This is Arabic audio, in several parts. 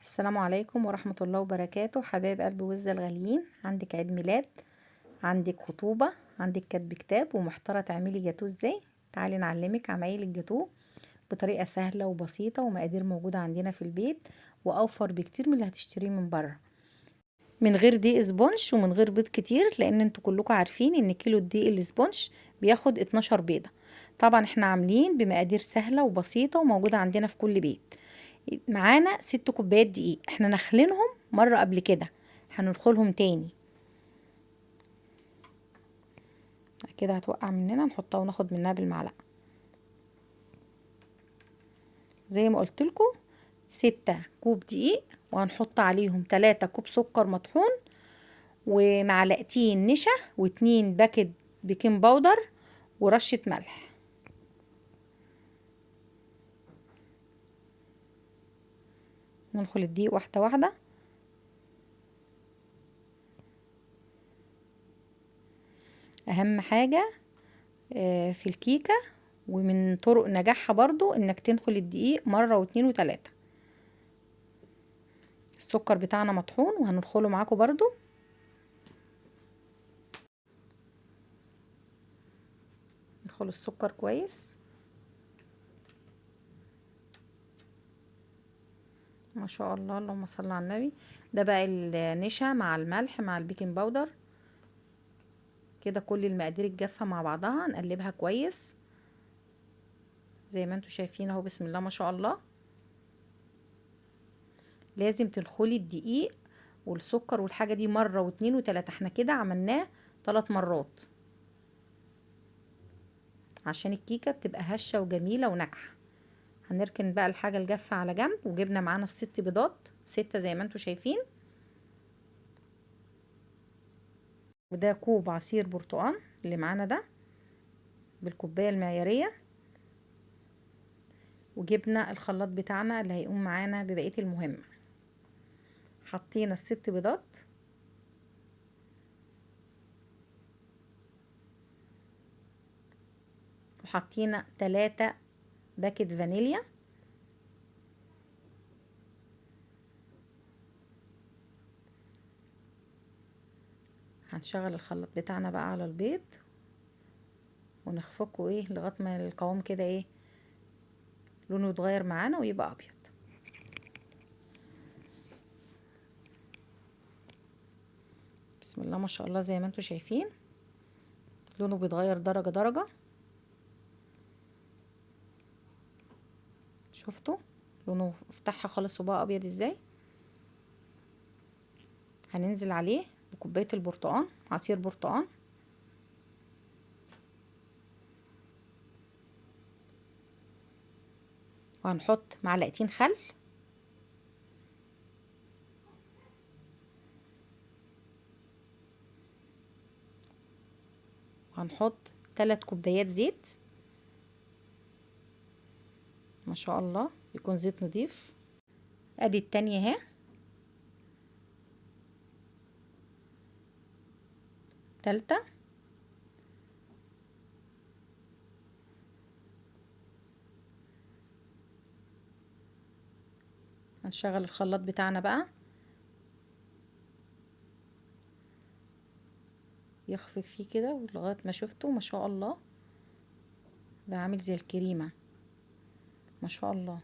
السلام عليكم ورحمة الله وبركاته. حبايب قلب وزة الغاليين، عندك عيد ميلاد، عندك خطوبة، عندك كتب كتاب، ومحتارة تعملي جاتوه ازاي؟ تعالي نعلمك عمايل الجاتوه بطريقة سهلة وبسيطة، ومقادير موجودة عندنا في البيت، وأوفر بكتير من اللي هتشتريه من بره، من غير دقيق سبونج ومن غير بيض كتير، لان انتوا كلكم عارفين ان كيلو الدقيق السبونج بياخد 12 بيضة. طبعا احنا عاملين بمقادير سهلة وبسيطة وموجودة عندنا في كل بيت. معانا 6 كوبايات دقيق، احنا نخلينهم مرة قبل كده، هندخلهم تاني. كده هتوقع مننا، نحطها وناخد منها بالمعلقة زي ما قلت لكم. 6 كوب دقيق، وهنحط عليهم 3 كوب سكر مطحون، ومعلقتين نشا، و2 باكت بيكنج باودر، ورشة ملح. ندخل الدقيق واحدة واحدة. اهم حاجة في الكيكة ومن طرق نجاحها برضو انك تدخل الدقيق مرة واتنين وتلاتة. السكر بتاعنا مطحون وهندخله معاكم برضو. ندخل السكر كويس، ما شاء الله، اللهم صل على النبي. ده بقى النشا مع الملح مع البيكنج باودر. كده كل المقادير الجافة مع بعضها نقلبها كويس زي ما انتوا شايفين اهو. بسم الله ما شاء الله. لازم تدخلي الدقيق والسكر والحاجة دي مرة واتنين وتلاتة، احنا كده عملناه 3 مرات عشان الكيكة بتبقى هشة وجميلة وناجحة. هنركن بقى الحاجة الجافة على جنب، وجبنا معانا الست بيضات، 6 زي ما انتوا شايفين. وده كوب عصير برتقال اللي معانا ده بالكوباية المعيارية. وجبنا الخلاط بتاعنا اللي هيقوم معانا ببقية المهمة. حطينا الست بيضات، وحطينا 3 باكت فانيليا. هنشغل الخلاط بتاعنا بقى على البيض ونخفقه لغايه ما القوام كده لونه يتغير معانا ويبقى ابيض. بسم الله ما شاء الله، زي ما انتوا شايفين لونه بيتغير درجه درجه. شفتوا لونه افتحها خالص وبقى ابيض ازاي؟ هننزل عليه بكوبايه البرتقال، عصير برتقال، وهنحط معلقتين خل، وهنحط 3 كوبايات زيت. ما شاء الله، يكون زيت نضيف. ادي التانية اهي، تالتة، هنشغل الخلاط بتاعنا بقى يخفق فيه كده لغايه ما شفته ما شاء الله بقى عامل زي الكريمه، ما شاء الله.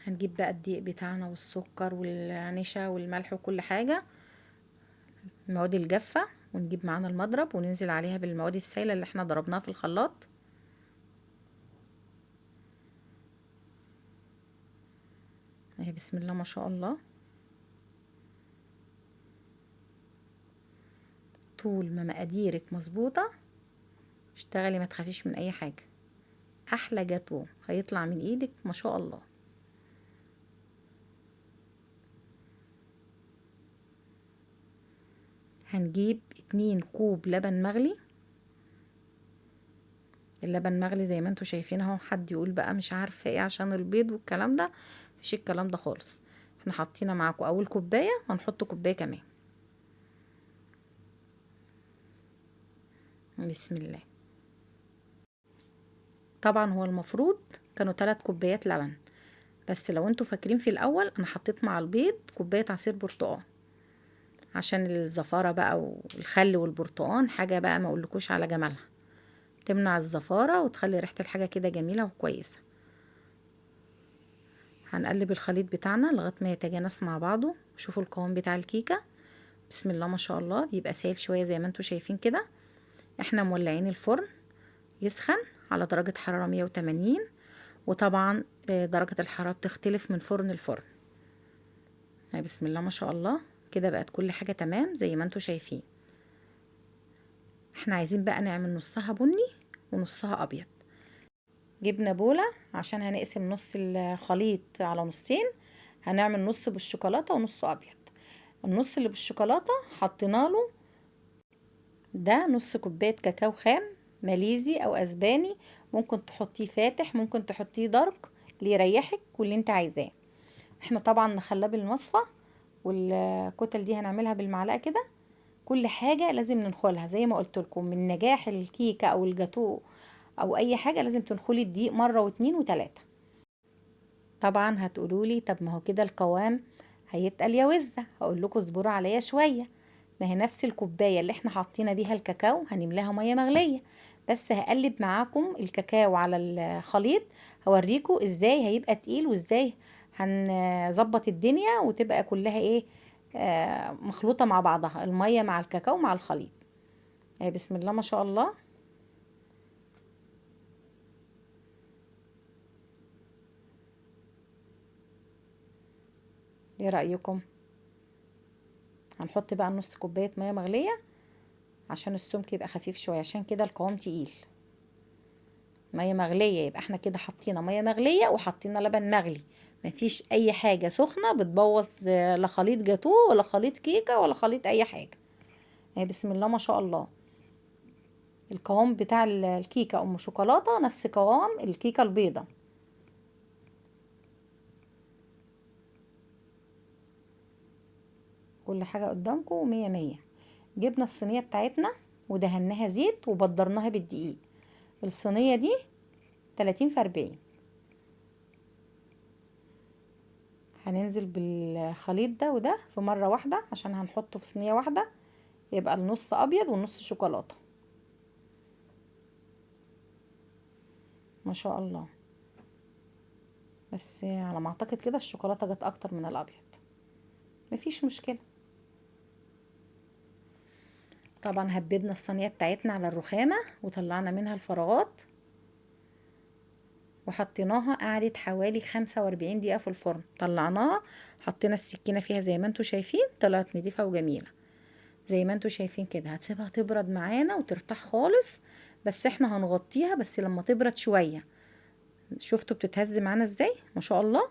هنجيب بقى الدقيق بتاعنا والسكر والنشا والملح وكل حاجه، المواد الجافه، ونجيب معانا المضرب وننزل عليها بالمواد السائله اللي احنا ضربناها في الخلاط. اهي بسم الله ما شاء الله. طول ما مقاديرك مظبوطه اشتغلي، ما تخافيش من اي حاجه. احلى جاتوه هيطلع من ايدك ما شاء الله. هنجيب 2 كوب لبن مغلي. اللبن مغلي زي ما انتوا شايفين اهو. حد يقول بقى مش عارفه ايه عشان البيض والكلام ده، مفيش الكلام ده خالص. احنا حطينا معاكم اول كوبايه، هنحط كوبايه كمان. بسم الله. طبعا هو المفروض كانوا 3 كوبايات لبن، بس لو انتوا فاكرين في الاول انا حطيت مع البيض كوباية عصير برتقال، عشان الزفارة بقى والخل والبرتقال حاجة بقى ما اقولكوش على جمالها، تمنع الزفارة وتخلي ريحة الحاجة كده جميلة وكويسة. هنقلب الخليط بتاعنا لغاية ما يتجانس مع بعضه. شوفوا القوام بتاع الكيكة، بسم الله ما شاء الله، بيبقى سائل شوية زي ما انتوا شايفين كده. احنا مولعين الفرن يسخن على درجة حرارة 180، وطبعا درجة الحرارة بتختلف من فرن لفرن. بسم الله ما شاء الله، كده بقت كل حاجة تمام زي ما انتوا شايفين. احنا عايزين بقى نعمل نصها بني ونصها ابيض. جبنا بولة عشان هنقسم نص الخليط على نصين، هنعمل نص بالشوكولاتة ونص ابيض. النص اللي بالشوكولاتة حطينا له ده نص كوباية كاكاو خام ماليزي او اسباني، ممكن تحطيه فاتح ممكن تحطيه دارك اللي يريحك واللي انت عايزاه. احنا طبعا نخلاه بالمصفى، والكتل دي هنعملها بالمعلقة كده. كل حاجة لازم ننخلها زي ما قلت لكم، من نجاح الكيكة او الجاتو او اي حاجة لازم تنخلي الدقيق مرة واتنين وتلاتة. طبعا هتقولولي طب ما هو كده القوام هيتقل يا وزة، هقول لكم اصبروا عليا شوية. ما هي نفس الكوباية اللي احنا حاطين بيها الكاكاو هنملاها مية مغلية، بس هقلب معاكم الكاكاو على الخليط، هوريكم ازاي هيبقى تقيل وازاي هنظبط الدنيا وتبقى كلها ايه، مخلوطة مع بعضها، المية مع الكاكاو مع الخليط. بسم الله ما شاء الله. ايه رأيكم؟ هنحط بقى نص كوباية مية مغلية عشان السمك يبقى خفيف شوية، عشان كده القوام تقيل. مية مغلية، يبقى احنا كده حطينا مية مغلية وحطينا لبن مغلي، مفيش اي حاجة سخنة بتبوظ لا خليط جاتوه ولا خليط كيكة ولا خليط اي حاجة. بسم الله ما شاء الله. القوام بتاع الكيكة ام شوكولاتة نفس قوام الكيكة البيضة. كل حاجة قدامكم مية مية. جبنا الصينية بتاعتنا ودهناها زيت وبدرناها بالدقيق. الصينية دي 30 في 40. هننزل بالخليط ده وده في مرة واحدة عشان هنحطه في صينية واحدة، يبقى النص ابيض والنص شوكولاتة. ما شاء الله. بس على ما اعتقد كده الشوكولاتة جت اكتر من الابيض، مفيش مشكلة. طبعا هبدنا الصينية بتاعتنا على الرخامة وطلعنا منها الفراغات وحطيناها، قعدت حوالي 45 دقيقة في الفرن. طلعناها حطينا السكينة فيها زي ما انتوا شايفين، طلعت نضيفة وجميلة زي ما انتوا شايفين كده. هتسيبها تبرد معانا وترتاح خالص، بس احنا هنغطيها بس لما تبرد شوية. شفتوا بتتهز معانا ازاي؟ ما شاء الله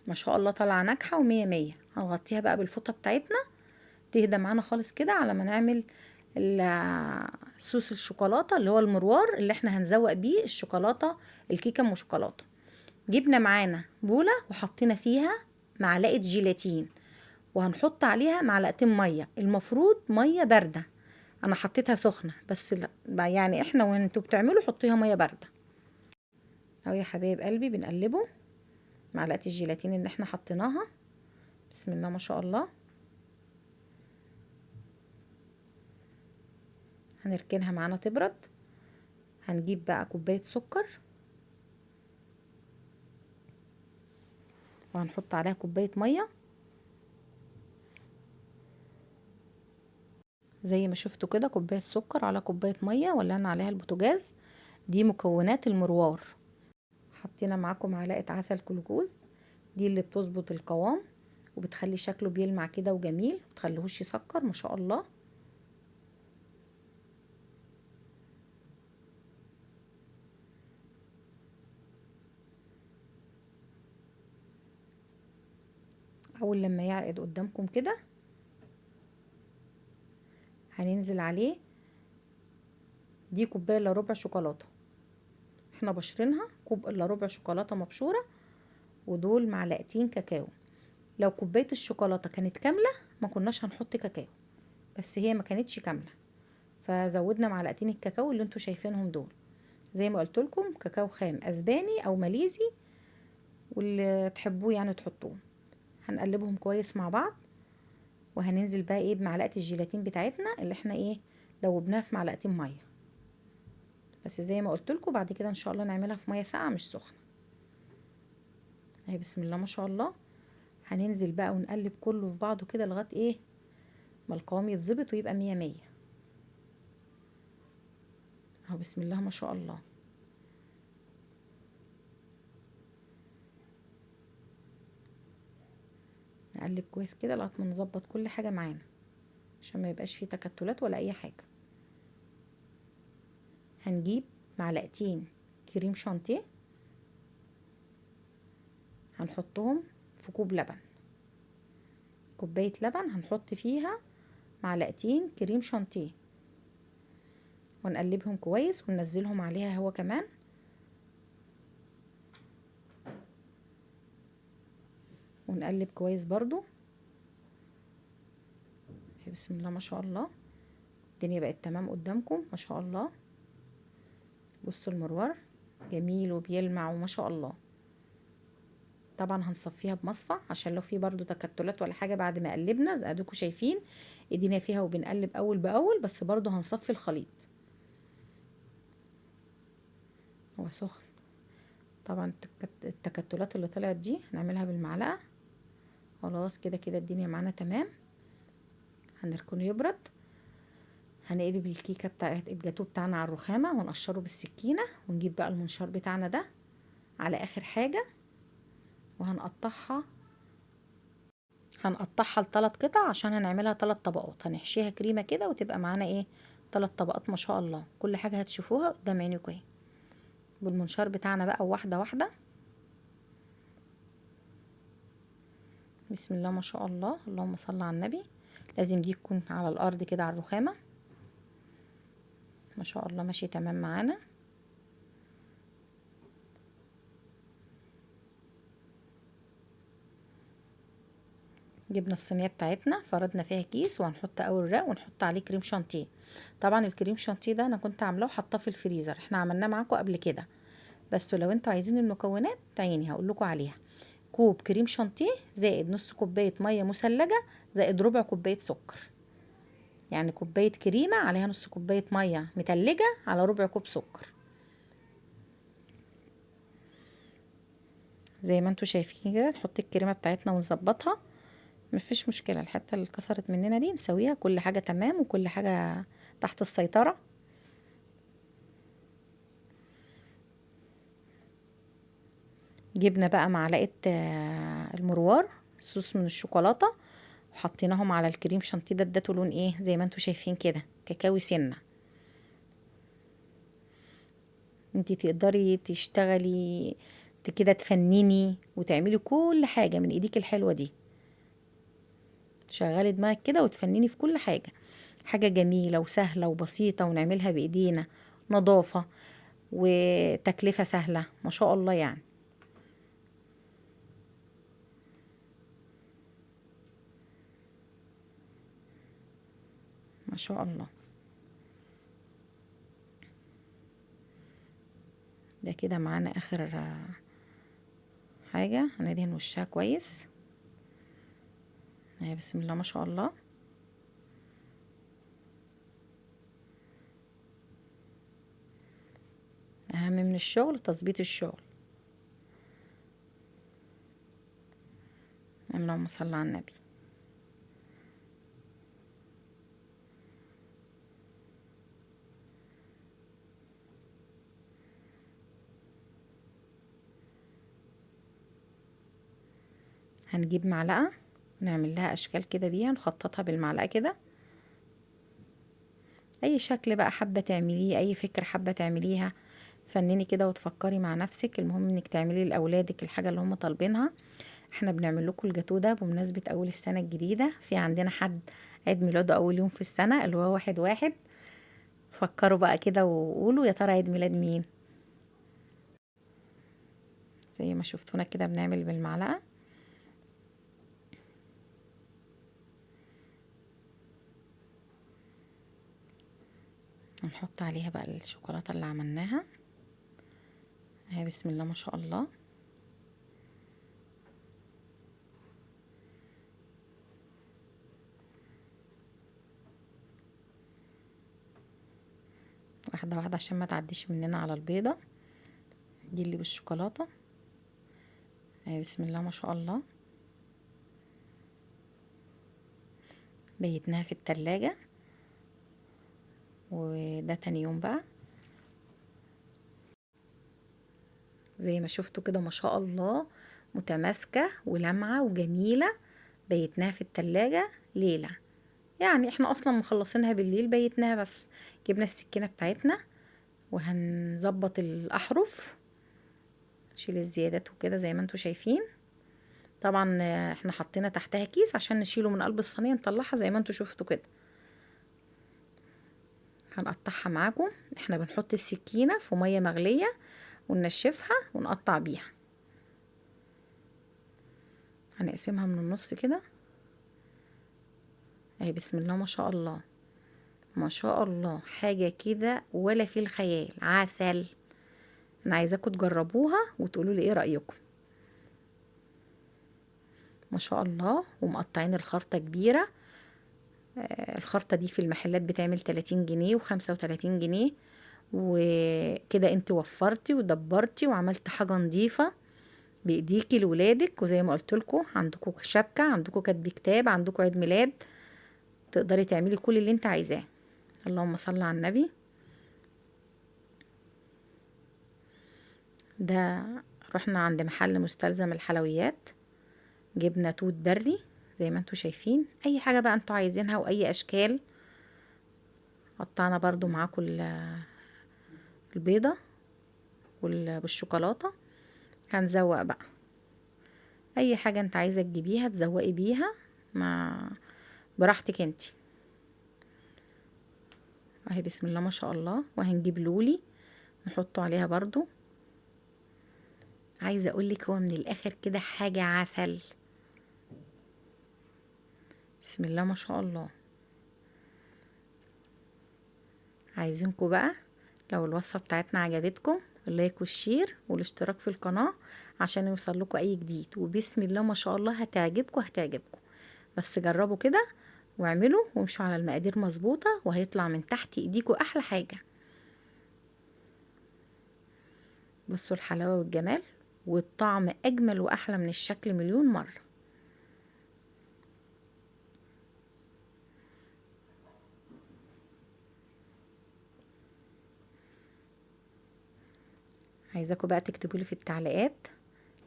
ما شاء الله، طالعة ناجحة ومية مية. هنغطيها بقى بالفوطة بتاعتنا تهدى معانا خالص كده على ما نعمل صوص الشوكولاتة اللي هو المروار اللي احنا هنزوق بيه الشوكولاتة، الكيكة ام شوكولاتة. جبنا معانا بولة وحطينا فيها معلقة جيلاتين، وهنحط عليها معلقتين مية، المفروض مية باردة، انا حطيتها سخنة بس لا يعني احنا وانتوا بتعملوا حطيها مية باردة. اهو يا حبايب قلبي بنقلبه معلقة الجيلاتين اللي احنا حطيناها. بسم الله ما شاء الله. هنركنها معانا تبرد. هنجيب بقى كوباية سكر وهنحط عليها كوباية مية زي ما شفتوا كده، كوباية سكر على كوباية مية ولعنا عليها البوتاجاز. دي مكونات المروار. حطينا معاكم معلقة عسل كلوكوز، دي اللي بتظبط القوام وبتخلي شكله بيلمع كده وجميل، متخليهوش يسكر ما شاء الله. اول لما يعقد قدامكم كده هننزل عليه. دي كوبايه الا ربع شوكولاته، احنا بشرينها كوب الا ربع شوكولاته مبشوره، ودول معلقتين كاكاو. لو كوبايه الشوكولاته كانت كامله ما كناش هنحط كاكاو، بس هي ما كانتش كامله فزودنا معلقتين الكاكاو اللي انتوا شايفينهم دول. زي ما قلت لكم كاكاو خام اسباني او ماليزي، واللي تحبوه يعني تحطوه. هنقلبهم كويس مع بعض، وهننزل بقى ايه بمعلقه الجيلاتين بتاعتنا اللي احنا ايه دوبناها في معلقتين ميه. بس زي ما قلت لكم بعد كده ان شاء الله نعملها في ميه ساقعه مش سخنه. اهي بسم الله ما شاء الله. هننزل بقى ونقلب كله في بعضه كده لغايه ايه ما القوام يتظبط ويبقى مية مية. اهو بسم الله ما شاء الله. نقلب كويس كده لغايه ما نظبط كل حاجه معانا عشان ما يبقاش فيه تكتلات ولا اي حاجه. هنجيب معلقتين كريم شانتيه، هنحطهم في كوب لبن. كوبايه لبن هنحط فيها معلقتين كريم شانتيه، ونقلبهم كويس وننزلهم عليها هوا كمان. ونقلب كويس برضو. بسم الله ما شاء الله. الدنيا بقت تمام قدامكم ما شاء الله. بصوا المروار جميل وبيلمع وما شاء الله. طبعا هنصفيها بمصفى عشان لو في برضو تكتلات ولا حاجه بعد ما قلبنا زي اديكم شايفين ايدينا فيها وبنقلب اول باول، بس برضو هنصفي الخليط. هو سخن طبعا. التكتلات اللي طلعت دي هنعملها بالمعلقه. خلاص كده كده الدنيا معانا تمام. هنركنه يبرد. هنقلب الكيكه بتاعت الجاتو بتاعنا على الرخامه ونقشره بالسكينه، ونجيب بقى المنشار بتاعنا ده على اخر حاجه، وهنقطعها. هنقطعها لثلاث قطع عشان هنعملها 3 طبقات. هنحشيها كريمه كده وتبقى معانا ايه 3 طبقات ما شاء الله. كل حاجه هتشوفوها قدام عينيكم اهي. بالمنشار بتاعنا بقى واحده واحده. بسم الله ما شاء الله. اللهم صل على النبي. لازم دي تكون على الارض كده على الرخامه ما شاء الله. ماشي تمام معانا. جبنا الصينيه بتاعتنا فردنا فيها كيس، وهنحط اول رق ونحط عليه كريم شانتيه. طبعا الكريم شانتيه ده انا كنت عاملاه وحطاه في الفريزر، احنا عملناه معاكم قبل كده. بس لو انتوا عايزين المكونات تعيني هقول لكم عليها. كوب كريم شانتيه زائد نص كوبايه ميه مثلجه زائد ربع كوبايه سكر. يعني كوبايه كريمه عليها نص كوبايه ميه متلجه على ربع كوب سكر. زي ما انتوا شايفين كده نحط الكريمه بتاعتنا ونظبطها. مفيش مشكله الحته اللي اتكسرت مننا دي نسويها. كل حاجه تمام وكل حاجه تحت السيطره. جبنا بقى معلقه المروار صوص من الشوكولاته، وحطيناهم على الكريم شانتيه ده ادته لون ايه زي ما انتوا شايفين كده كاكاوي سنه. انتي تقدري تشتغلي كده تفنني وتعملي كل حاجه من ايديك الحلوه دي. شغلي دماغك كده وتفنني في كل حاجه. حاجه جميله وسهله وبسيطه ونعملها بايدينا. نظافه وتكلفه سهله ما شاء الله يعني. ما شاء الله. ده كده معانا اخر حاجه. هندهن وشها كويس. اهي بسم الله ما شاء الله. اهم من الشغل تظبيط الشغل. اللهم صل على النبي. هنجيب معلقه نعمل لها اشكال كده بيها، نخططها بالمعلقه كده. اي شكل بقى حابه تعمليه، اي فكره حابه تعمليها فنني كده وتفكري مع نفسك. المهم انك تعملي لاولادك الحاجه اللي هم طالبينها. احنا بنعمل لكم الجاتو ده بمناسبه اول السنه الجديده. في عندنا حد عيد ميلاده اول يوم في السنه اللي هو 1/1. فكروا بقى كده وقولوا يا ترى عيد ميلاد مين. زي ما شفتونا كده بنعمل بالمعلقه. هنحط عليها بقى الشوكولاته اللي عملناها. بسم الله ما شاء الله. واحدة واحدة عشان ما تعديش مننا على البيضة دي اللي بالشوكولاتة. بسم الله ما شاء الله. بيتناها في التلاجة، وده تاني يوم بقى زي ما شفتوا كده ما شاء الله، متماسكة ولمعة وجميلة. بيتناها في التلاجة ليلة، يعني احنا اصلا مخلصينها بالليل، بيتناها بس. جبنا السكينة بتاعتنا وهنظبط الاحرف، نشيل الزيادات وكده زي ما انتوا شايفين. طبعا احنا حطينا تحتها كيس عشان نشيله من قلب الصينية، نطلعها زي ما انتوا شفتوا كده. هنقطعها معاكم. احنا بنحط السكينة في مية مغلية وننشفها ونقطع بيها. هنقسمها من النص كده اهي. بسم الله ما شاء الله ما شاء الله، حاجة كده ولا في الخيال، عسل. انا عايزاكم تجربوها وتقولوا لي ايه رأيكم. ما شاء الله. ومقطعين الخرطة كبيرة. الخرطة دي في المحلات بتعمل 30 جنيه و35 جنيه، وكده انت وفرتي ودبرتي وعملت حاجة نظيفة بايديكي لولادك. وزي ما قلت لكم، عندكم شبكة، عندكم كتب كتاب، عندكم عيد ميلاد، تقدري تعملي كل اللي انت عايزاه. اللهم صل على النبي. ده رحنا عند محل مستلزم الحلويات، جبنا توت بري زي ما انتوا شايفين، اي حاجة بقى انتوا عايزينها واي اشكال. قطعنا برضو معاكم البيضة بالشوكولاتة. هنزوق بقى اي حاجة انت عايزة تجيبيها تزوقي بيها، ما براحتك انتي اهي. بسم الله ما شاء الله. وهنجيب لولي نحطه عليها برضو. عايزة اقولك هو من الاخر كده حاجة عسل. بسم الله ما شاء الله. عايزينكم بقى لو الوصفة بتاعتنا عجبتكم، اللايك والشير والاشتراك في القناة عشان يوصل لكم اي جديد. وبسم الله ما شاء الله هتعجبكم هتعجبكم. بس جربوا كده واعملوا وامشوا على المقادير مظبوطة، وهيطلع من تحت ايديكوا احلى حاجة. بصوا الحلاوة والجمال، والطعم اجمل واحلى من الشكل مليون مرة. عايزاكم بقى تكتبوا لي في التعليقات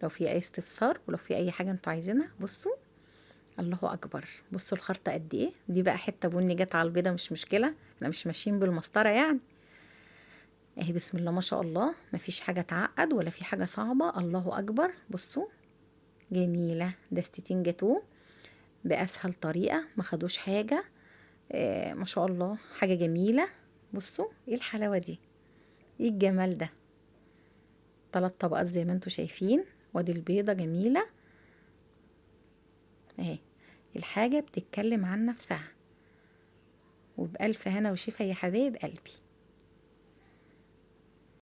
لو في اي استفسار، ولو في اي حاجة انتوا عايزينها. بصوا الله اكبر، بصوا الخرطة قد ايه. دي بقى حتة بني جت على البيضة، مش مشكلة، احنا مش ماشيين بالمسطرة يعني. اهي بسم الله ما شاء الله، مفيش حاجة تعقد ولا في حاجة صعبة. الله اكبر. بصوا جميلة، دستتين جاتوه باسهل طريقة، ما خدوش حاجة. ما شاء الله، حاجة جميلة. بصوا ايه الحلاوة دي، ايه الجمال ده. 3 طبقات زي ما انتوا شايفين، وادي البيضة جميلة اهي. الحاجة بتتكلم عن نفسها. وبألف هنا وشفا يا حبايب قلبي.